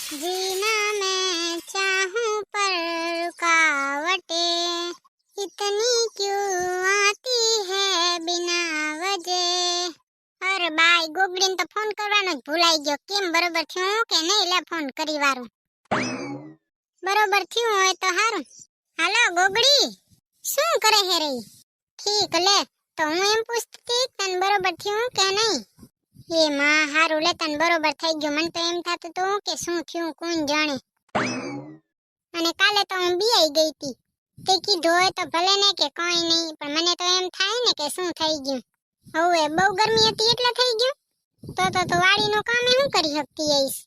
जीना मैं चाहूं पर रुकावटें इतनी क्यों आती है बिना वजह। अरे बाय ગોગડીને તો ફોન કરવાનો જ ભૂલાઈ ગયો. કેમ બરોબર થયું કે નહીં? લે ફોન કરી વારું. બરોબર થયું હોય તો હારું. હાલો ગોગડી, શું કરે હે રે? ઠીક લે, તો હું એમ પૂછતી તને બરોબર થયું કે નહીં? એ માં હારું લે, તને બરોબર થઈ ગયું. મને તો એમ થતું હતું કે શું થયું કોણ જાણે. અને કાલે તો હું બીઆઈ ગઈ હતી. તે કીધું હોય તો ભલે ને કે કોઈ નહીં, પણ મને તો એમ થાય ને કે શું થઈ ગયું. હવે બહુ ગરમી હતી એટલે થઈ ગયું. તો વાડીનું કામ હું કરી શકતી હઈશ.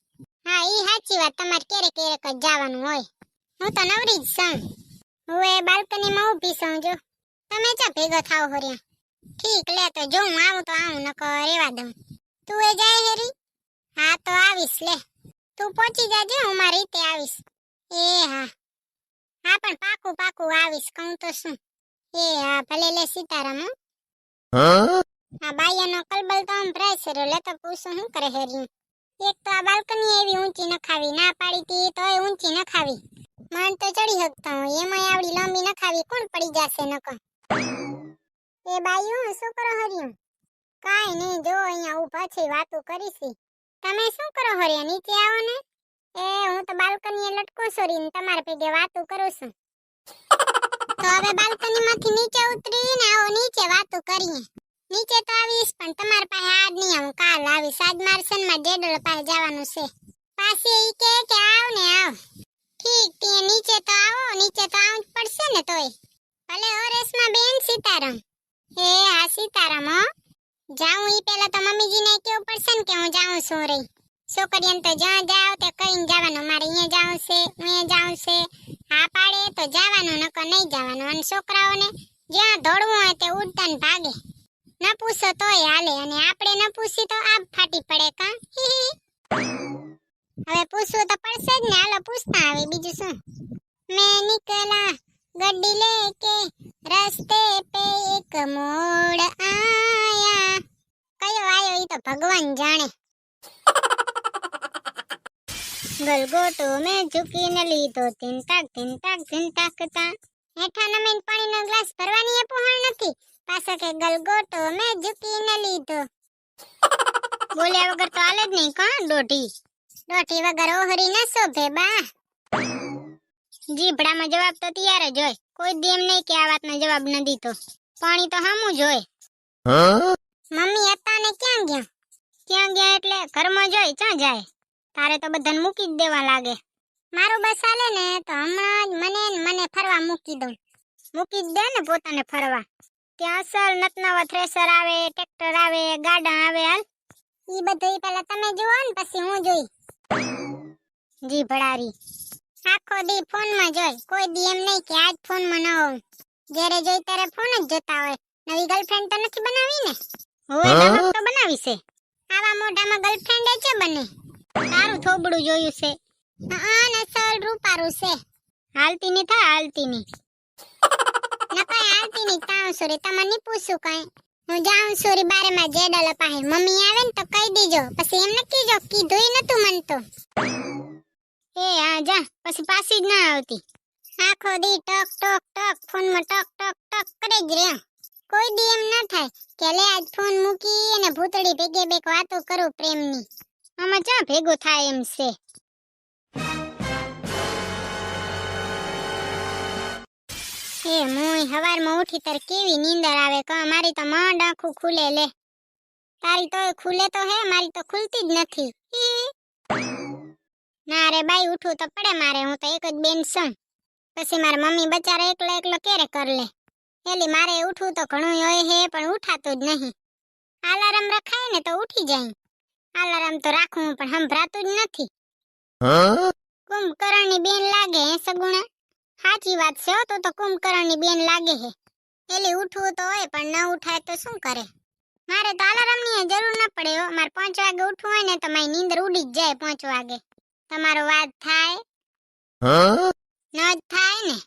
હા ઈ સાચી વાત, તમારે ક્યારેક ક્યારેક જ જવાનું હોય. હું તો નવરી જ છું. હવે બાલ્કનીમાં ઊભી છું જો. તમે ચા ભેગો થાવ હોર્યા? ઠીક લે, તો જો હું આવું તો આવું, નકર રેવા દઉં. તું એ જાય હેરી? હા તો આવીશ લે. તું પહોંચી જાજે, હું મારી રીતે આવીશ. એ હા હા, પણ પાકું પાકું આવીશ, કહું તો શું. એ હા ભલે લે. સીતારામ. આ બાયાનો કલબલ તો આમ પ્રેશર લે, તો પૂછું શું કરે હેરી. એક તો આ બાલ્કની એવી ઊંચી નખાવી, ના પાડી તી તો એ ઊંચી નખાવી. મન તો ચડી શકતા હોય, એમાં આવડી લાંબી નખાવી કોણ પડી જશે નકર. એ બાયું શું કરો હરિયું? કાઈ નહીં, જો અહીંયા ઊભા છે, વાતો કરીશી. તમે શું કરો હરિયા? નીચે આવો ને. એ હું તો બાલ્કનીએ લટકું છું, તમારા ભેગે વાતો કરું છું. તો હવે બાલ્કનીમાંથી નીચે ઉતરીને આવો, નીચે વાતો કરીએ. નીચે તો આવીશ, પણ તમારા પાસે આજ નહીં આવું, કાલ આવીશ. આજ મારા સનમાં જેડોળ પાસે જવાનું છે. પાસે ઈ કે આવ ને આવ. ઠીક, તે નીચે તો આવો, નીચે તો આવું જ પડશે ને તોય. ભલે હો રેશમા બેન. સીતારામ. એ હા સીતારામ. હો જાઉં ઈ પેલા તો મમ્મીજીને કેવું પડશે ને કે હું જાઉં છું રે. છોકરીઓને તો જ્યાં જાવ તે કહીને જવાનું, મારે અહીંયા જાવું છે, અહીંયા જાવું છે. હા પાડે તો જવાનું, નકર નહીં જવાનું. અને છોકરાઓને જ્યાં દોડવું હોય તે ઉડતા ને ભાગે. ન પૂછો તોય હાલે, અને આપણે ન પૂછી તો આપ ફાટી પડે કા. હવે પૂછવું તો પડશે જ ને. હાલો પૂછતા આવે, બીજું શું. મેં નીકળા ગड्डी लेके रास्ते पे एक मोड़ आया. कयो आयो ई तो भगवान जाने. गलगोटो में झुकी न लीधो, तिंताक ता. हेठा नमीन पाણીનો ગ્લાસ ભરવાની એ પોહણ નથી, પાછો કે ગલગોટો में झुकी न लीधो. બોલ્યા વગર તો હાલે જ નહીં કા દોઢી. દોઢી વગર ઓહરી ન શોભે બા. જીભડામાં જવાબ તો તૈયાર જ હોય. કોઈ દી એમ નહીં કે આ વાતનો જવાબ ન દીધો. પાણી તો હામું જ હોય. મમ્મી હતા ને ક્યાં ગયા? ક્યાં ગયા એટલે ઘરમાં જોઈ ક્યાં જાય? તારે તો બધાને મૂકી જ દેવા લાગે. મારું બસ હાલે ને તો હમણાં જ મને ફરવા મૂકી દઉં. મૂકી જ દે ને પોતાને ફરવા. ત્યાં અસલ નતનવા થ્રેસર આવે, ટ્રેક્ટર આવે, ગાડા આવે. હાલ ઈ બધું પહેલા તમે જુઓ ને પછી હું જોઈ. જીભડારી આખો દી ફોનમાં જોઈ. કોઈ દી એમ નહીં કે આજ ફોનમાં ન હોઉં. જ્યારે જોઈ ત્યારે ફોન જ જોતા હોય. નવી ગર્લફ્રેન્ડ તો નથી બનાવી ને? હોય લગક તો બનાવી છે. આવા મોઢામાં ગર્લફ્રેન્ડ છે બને? તારું થોબડું જોયું છે. હા નસલ રૂપારું છે. હાલતી ની થા, હાલતી ની. ન કઈ હાલતી ની તાઉં સોરી, તમને નહીં પૂછું કઈ. હું જાઉં સોરી બારેમાં જેડલ પાસે. મમ્મી આવે ને તો કહી દેજો, પછી એમ નક્કી જો કીધું નતું મન તો. એ આ જા, પછી પાછી જ ના આવતી. આખો દી ટક ટક ટક ફોનમાં ટક ટક ટક કરે જ રે. કોઈ દી એમ ના થાય કે લે આજ ફોન મૂકી અને ભૂતળી ભેગે બેક વાતો કરું પ્રેમની. આમાં ક્યાં ભેગું થાય એમ છે. એ મોય હવારમાં ઉઠી તાર કેવી નીંદર આવે કા. મારી તો માંડ આંખું ખુલે લે. તારી તો ખુલે તો હે, મારી તો ખુલતી જ નથી. ના રે બાઈ, ઉઠવું તો પડે મારે. હું તો એક જ બેન છું. પછી મારા મમ્મી બચારા એકલો ક્યારે કર લે. એલી મારે ઉઠવું તો ઘણું હોય હે, પણ ઉઠાતું જ નહીં. અલાર્મ રખાય ને તો ઉઠી જાય. અલાર્મ તો રાખું પણ સંભળાતું જ નથી. કુંભકર્ણની બેન લાગે હે સગુણા. સાચી વાત છે તો કુંભકર્ણની બેન લાગે હે. એલી ઉઠવું તો હોય પણ ન ઉઠાય તો શું કરે. મારે તો અલાર્મની જરૂર ન પડે હો. મારે 5 વાગે ઉઠવું હોય ને તો મારી નીંદર ઉડી જ જાય 5 વાગે. તમારો વાત થાય? ન જ થાય ને.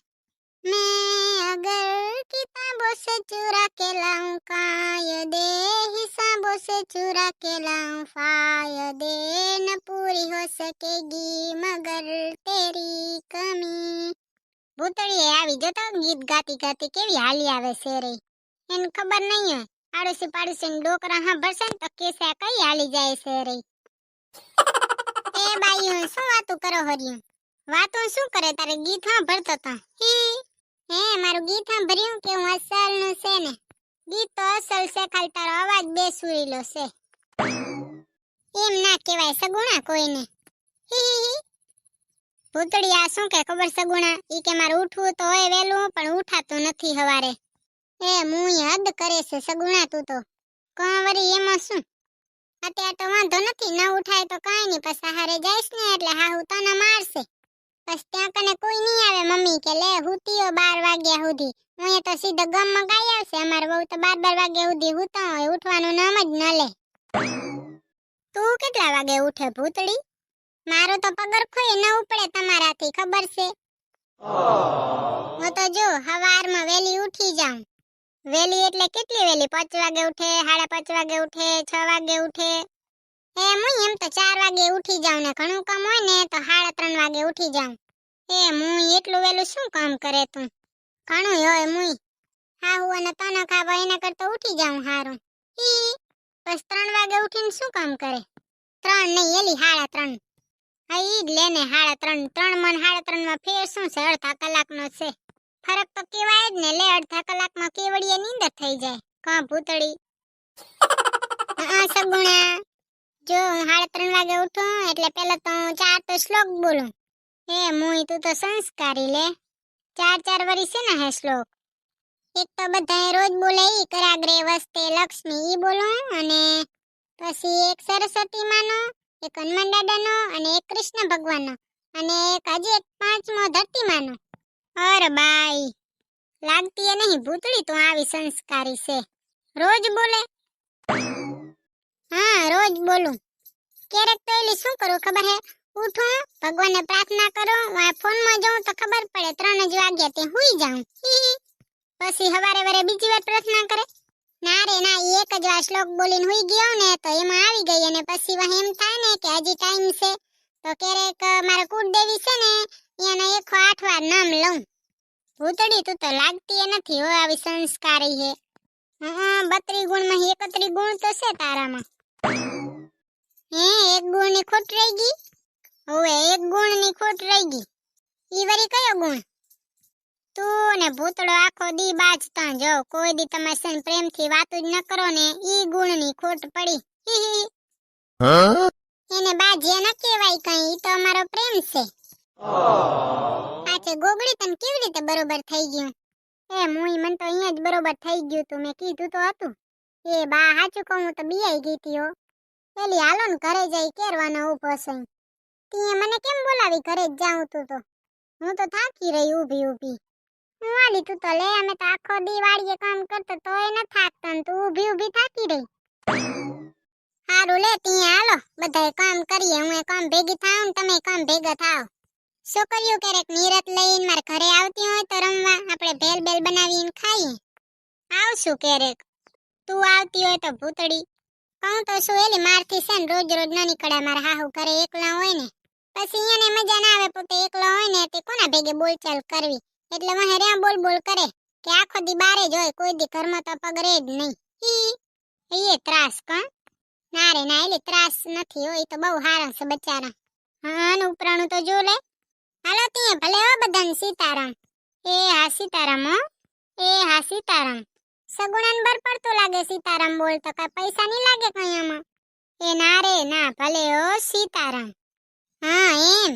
मैं अगर किताबों से चुरा के लाऊं कायदे, हिसाबों से चुरा के लाऊं फायदे, न पूरी हो सकेगी मगर तेरी कमी। ભૂતળીએ આવી જતો ગીત ગાતી ગાતી કેવી હાલી આવે છે રે. એને ખબર નહીં હોય આડોશી પાડોશી ડોકરા સાંભળશે ને તો કેસે આ કઈ હાલી જાય છે રે. એ બાઈઓ શું વાતું કરો હરિયું? વાતો શું કરે તારે ગીત સાંભળતો તો? હે મારું ગીત સાંભળ્યું કે હું અસલનું છે ને? ગીત તો અસલ છે, ખાલી તારો અવાજ બેસુરીલો છે. એમ ના કહેવાય સગુણા કોઈને. ભૂતળી આ શું કે ખબર સગુણા? ઈ કે મારે ઉઠવું તો હોય વેલું પણ ઉઠાતું નથી હવારે. એ મુઈ હદ કરે છે સગુણા તું તો. કંવરી એમાં શું? અત્યારે તો વાંધો નથી, ન ઉઠાય તો કાંઈ નહીં, પછી હારે જઈશ ને એટલે હાહુ તને મારશે. પછી ત્યાં કને કોઈ નહીં આવે મમ્મી કે લે હુતીઓ 12 વાગ્યા સુધી. હું તો સીધો ગામમાં ગાઈ આવશે. અમારે બહુ તો 12 વાગ્યા સુધી હુતા હોય, ઉઠવાનું નામ જ ન લે. તું કેટલા વાગે ઉઠે ભૂતળી? મારો તો પગર ખોઈ ન ઉપડે તમારાથી, ખબર છે? હું તો જો હવારમાં વેલી ઉઠી જાઉં. વેલી એટલે કેટલી વેલી? 5 વાગે ઉઠે, 5:30 વાગે ઉઠે, 6 વાગે ઉઠે. એમ તો 4 વાગે ઉઠી જાઉં ને ઘણું કામ હોય ને તો 3:30 વાગે ઉઠી જાઉં. મુઈ એટલું વેલું શું કામ કરે તું? ઘણું હોય મુઈ. હાહુ અને તને ખાવા એના કરતા ઉઠી જાઉં હારું. બસ 3 વાગે ઉઠીને શું કામ કરે? 3 નહીં એલી 3:30. હા ઈ જ લેને 3:30. 3 મન 3:30 માં ફેર શું છે? અડધા કલાકનો છે ફરક તો કેવાય જ ને. લે અડધા કલાકમાં કેવડીએ નીંદર થઈ જાય. કા ભૂતળી? સગુણા જો હું 3:30 વાગે ઉઠું એટલે પેલા તો 4 તો શ્લોક બોલું. મુઈ તું તો સંસ્કારી લે. 4 વરી છે ને હે શ્લોક. એક તો બધાએ રોજ બોલે ઈ કરાગ્રે વસ્તે લક્ષ્મી ઈ બોલું, અને પછી એક સરસ્વતી માનો, એક હનુમાન દાદાનો, અને એક કૃષ્ણ ભગવાનનો, અને એક હજી એક 5મો ધરતી માનો. અરે બાઈ લાગતી એ નહીં ભૂતળી તું આવી સંસ્કારી છે. રોજ બોલે? હા રોજ બોલું. ક્યારેક તો એલી શું કરું ખબર હે? ઉઠું, ભગવાનને પ્રાર્થના કરું, ફોનમાં જોઉં તો ખબર પડે 3 જ વાગ્યા તે હુઈ જાઉં. પછી હવારે વરે બીજી વાર પ્રાર્થના કરે. ના રે ના, એક જ વાર શ્લોક બોલીને હુઈ ગયો ને તો એમાં આવી ગઈ, અને પછી વાહ એમ થાય ને કે હજી ટાઈમ છે તો ક્યારેક મારા કુળદેવી છે ને એના 108 વાર નામ લઉં. ભૂતળી તું તો લાગતી એ નથી હો આવી સંસ્કારી હે. 32 ગુણમાં 31 ગુણ તો છે તારામાં. એક ગુણની ખોટ રહી ગઈ? હવે એક ગુણની ખોટ રહી ગઈ. ઈ વરી કયો ગુણ? તું ને ભૂતળો આખો દી બાજતા જો, કોઈ દી તમારે સન પ્રેમથી વાતો જ ન કરો ને ઈ ગુણની ખોટ પડી. એને બાજ્યા ન કહેવાય કઈ, ઈ તો અમારો પ્રેમ છે. આચે ગોગડી તને કેવી રીતે બરોબર થઈ ગયું? મુઈ મન તો અહીંયા જ બરોબર થઈ ગયું તું, મેં કીધું તો હતું. બા હાચું કહું તો બીઆઈ ગઈ તી હો. એલી હાલો ને ઘરે જઈ કેરવાનો ઉભો છે. તીએ મને કેમ બોલાવી ઘરે જ જાઉં તું તો? હું તો થાકી રહી ઊભી ઊભી. હું આલી તું તો લે, અમે તો આખો દી વાડીએ કામ કરતો તોય ન થાકતા ને તું ઊભી ઊભી થાકી રહી. હારું લે તીએ હાલો બધાય કામ કરીએ, હું કામ ભેગી થાઉં ને તમે કામ ભેગા થાવ. છોકરીઓ ક્યારેક નિરત લઈને મારા ઘરે આવતી હોય તો રમવા આપણે ભેલ બેલ બનાવીને ખાઈએ. આવશું ક્યારેક. તું આવતી હોય તો ભૂતળી. કહું તો શું એલી મારથી છે ને રોજ રોજ ન નીકળે. મારા હાહુ ઘરે એકલા હોય ને પછી એને મજા ના આવે, પોતે એકલો હોય ને તે કોના ભેગે બોલચાલ કરવી, એટલે વહે રહ્યા બોલ બોલ કરે કે આખો દી બારે જ હોય, કોઈ દી ઘરમાં તો પગ રે જ નહીં. એ ત્રાસ કા? ના રે ના એલી ત્રાસ નથી હોય, તો બહુ હારા છે બચારા. હા ઉપરાણું તો જો લે. હાલો ત્યાં ભલે હો બધાને સીતારામ. હા સીતારામ હો. હા સીતારામ. સગુણાને બર પડતું લાગે સીતારામ બોલતો, કઈ પૈસા નહીં લાગે કઈ આમાં? ના રે ના ભલે હો સીતારામ. હા એમ.